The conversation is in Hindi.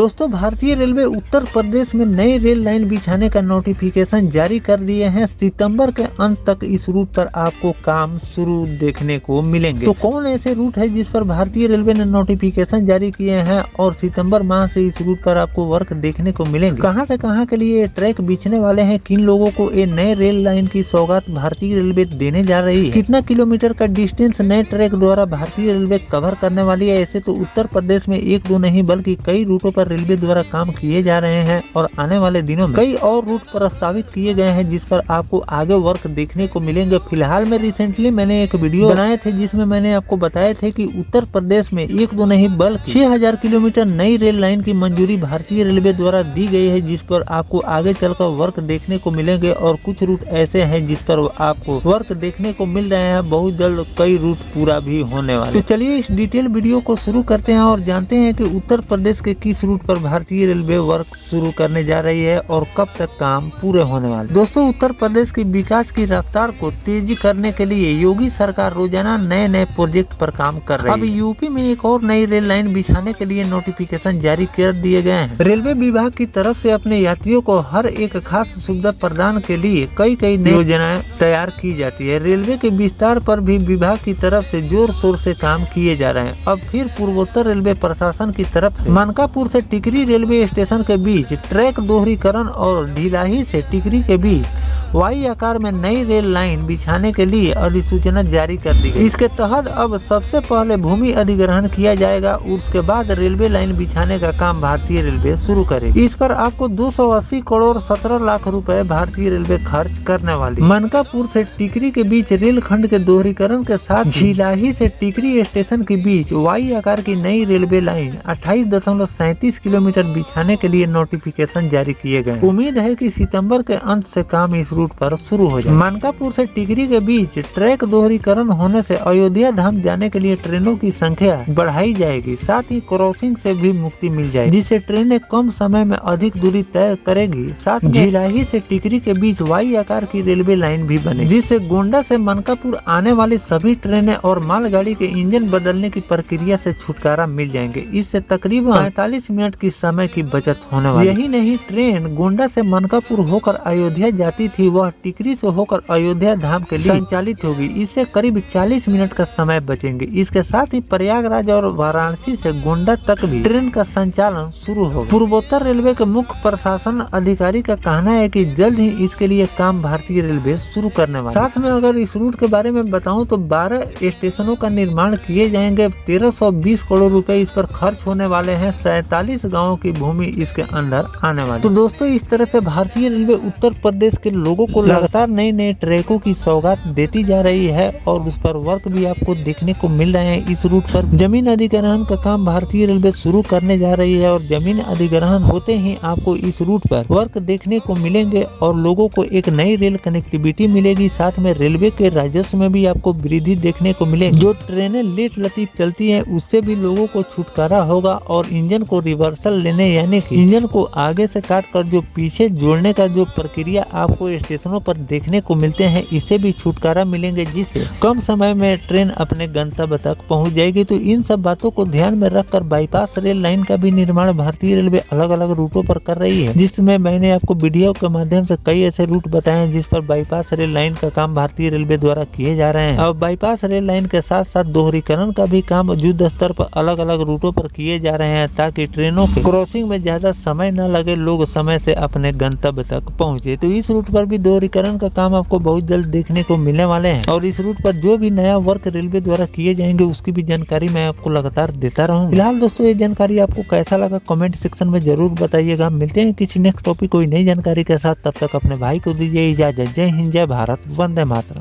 दोस्तों, भारतीय रेलवे उत्तर प्रदेश में नई रेल लाइन बिछाने का नोटिफिकेशन जारी कर दिए हैं। सितंबर के अंत तक इस रूट पर आपको काम शुरू देखने को मिलेंगे। तो कौन ऐसे रूट है जिस पर भारतीय रेलवे ने नोटिफिकेशन जारी किए हैं और सितंबर माह से इस रूट पर आपको वर्क देखने को मिलेंगे? कहां से कहां के लिए ये ट्रैक बिछने वाले हैं? किन लोगों को ये नए रेल लाइन की सौगात भारतीय रेलवे देने जा रही है? कितना किलोमीटर का डिस्टेंस नए ट्रैक द्वारा भारतीय रेलवे कवर करने वाली है? ऐसे तो उत्तर प्रदेश में एक दो नहीं बल्कि कई रूटों पर रेलवे द्वारा काम किए जा रहे हैं और आने वाले दिनों में कई और रूट प्रस्तावित किए गए हैं जिस पर आपको आगे वर्क देखने को मिलेंगे। फिलहाल में रिसेंटली मैंने एक वीडियो बनाए थे जिसमें मैंने आपको बताए थे कि उत्तर प्रदेश में एक दो नहीं बल्कि 6000 किलोमीटर नई रेल लाइन की मंजूरी भारतीय रेलवे द्वारा दी गई है जिस पर आपको आगे चलकर वर्क देखने को मिलेंगे और कुछ रूट ऐसे हैं जिस पर आपको वर्क देखने को मिल रहे हैं। बहुत जल्द कई रूट पूरा भी होने वाले। तो चलिए इस डिटेल वीडियो को शुरू करते हैं और जानते हैं कि उत्तर प्रदेश के किस रूट पर भारतीय रेलवे वर्क शुरू करने जा रही है और कब तक काम पूरे होने वाले। दोस्तों, उत्तर प्रदेश की विकास की रफ्तार को तेजी करने के लिए योगी सरकार रोजाना नए नए प्रोजेक्ट पर काम कर रही है। अब यूपी में एक और नई रेल लाइन बिछाने के लिए नोटिफिकेशन जारी कर दिए गए हैं। रेलवे विभाग की तरफ से अपने यात्रियों को हर एक खास सुविधा प्रदान के लिए कई नई योजनाएं तैयार की जाती है। रेलवे के विस्तार पर भी विभाग की तरफ से जोर शोर से काम किए जा रहे हैं। अब फिर पूर्वोत्तर रेलवे प्रशासन की तरफ से मनकापुर से टिकरी रेलवे स्टेशन के बीच ट्रैक दोहरीकरण और ढिलाही से टिकरी के बीच वाई आकार में नई रेल लाइन बिछाने के लिए अधिसूचना जारी कर दी गई। इसके तहत अब सबसे पहले भूमि अधिग्रहण किया जाएगा, उसके बाद रेलवे लाइन बिछाने का काम भारतीय रेलवे शुरू करेगी। इस पर आपको 280 करोड़ 17 लाख रुपए भारतीय रेलवे खर्च करने वाली। मनकापुर से टिकरी के बीच रेल खंड के दोहरीकरण के साथ झिलाही से टिकरी स्टेशन के बीच वाई आकार की नई रेलवे लाइन 28.37 किलोमीटर बिछाने के लिए नोटिफिकेशन जारी किए गए। उम्मीद है कि सितंबर के अंत से काम इस रूट पर शुरू हो जाए। मनकापुर से टिकरी के बीच ट्रैक दोहरीकरण होने से अयोध्या धाम जाने के लिए ट्रेनों की संख्या बढ़ाई जाएगी। साथ ही क्रॉसिंग से भी मुक्ति मिल जाएगी जिससे ट्रेनें कम समय में अधिक दूरी तय करेगी। साथ ही झिलाही से टिकरी के बीच वाई आकार की रेलवे लाइन भी बनेगी जिससे गोंडा से मनकापुर आने वाली सभी ट्रेनें और मालगाड़ी के इंजन बदलने की प्रक्रिया से छुटकारा मिल जाएंगे। इससे तकरीबन 45 मिनट की समय की बचत होने वाली। यही नहीं, ट्रेन गोंडा से मनकापुर होकर अयोध्या जाती थी वह टिकरी से होकर अयोध्या धाम के लिए संचालित होगी। इससे करीब 40 मिनट का समय बचेंगे। इसके साथ ही प्रयागराज और वाराणसी से गोंडा तक भी ट्रेन का संचालन शुरू होगा। पूर्वोत्तर रेलवे के मुख्य प्रशासन अधिकारी का कहना है कि जल्द ही इसके लिए काम भारतीय रेलवे शुरू करने वाला। साथ में अगर इस रूट के बारे में बताऊं तो 12 स्टेशनों का निर्माण किए जाएंगे। 1320 करोड़ रुपए इस पर खर्च होने वाले हैं। 47 गाँव की भूमि इसके अंदर आने वाली। तो दोस्तों, इस तरह से भारतीय रेलवे उत्तर प्रदेश के लोगों को लगातार नए नए ट्रैकों की सौगात देती जा रही है और उस पर वर्क भी आपको देखने को मिल रहे हैं। इस रूट पर जमीन अधिग्रहण का काम भारतीय रेलवे शुरू करने जा रही है और जमीन अधिग्रहण होते ही आपको इस रूट पर वर्क देखने को मिलेंगे और लोगों को एक नई रेल कनेक्टिविटी मिलेगी। साथ में रेलवे के राजस्व में भी आपको वृद्धि देखने को मिलेगी। जो ट्रेनें लेट लतीफ चलती है उससे भी लोगों को छुटकारा होगा और इंजन को रिवर्सल लेने यानी कि इंजन को आगे से काट कर जो पीछे जोड़ने का जो प्रक्रिया आपको स्टेशनों पर देखने को मिलते हैं इससे भी छुटकारा मिलेंगे जिससे कम समय में ट्रेन अपने गंतव्य तक पहुंच जाएगी। तो इन सब बातों को ध्यान में रखकर बाईपास रेल लाइन का भी निर्माण भारतीय रेलवे अलग अलग रूटों पर कर रही है, जिसमें मैंने आपको वीडियो के माध्यम से कई ऐसे रूट बताए हैं जिस पर बाईपास रेल लाइन का काम भारतीय रेलवे द्वारा किए जा रहे हैं। और बाईपास रेल लाइन के साथ साथ दोहरीकरण का भी काम युद्ध स्तर पर अलग अलग रूटों पर किए जा रहे हैं ताकि ट्रेनों के क्रॉसिंग में ज्यादा समय न लगे, लोग समय से अपने गंतव्य तक पहुँचे। तो इस रूट पर भी दोहरीकरण का काम आपको बहुत जल्द देखने को मिलने वाले हैं और इस रूट पर जो भी नया वर्क रेलवे द्वारा किए जाएंगे उसकी भी जानकारी मैं आपको लगातार देता रहूंगा। फिलहाल दोस्तों, ये जानकारी आपको कैसा लगा कमेंट सेक्शन में जरूर बताइएगा। मिलते हैं किसी नेक्स्ट टॉपिक कोई नई जानकारी के साथ, तब तक अपने भाई को दीजिए इजाजत। जय हिंद, जय भारत, वंदे मातरम।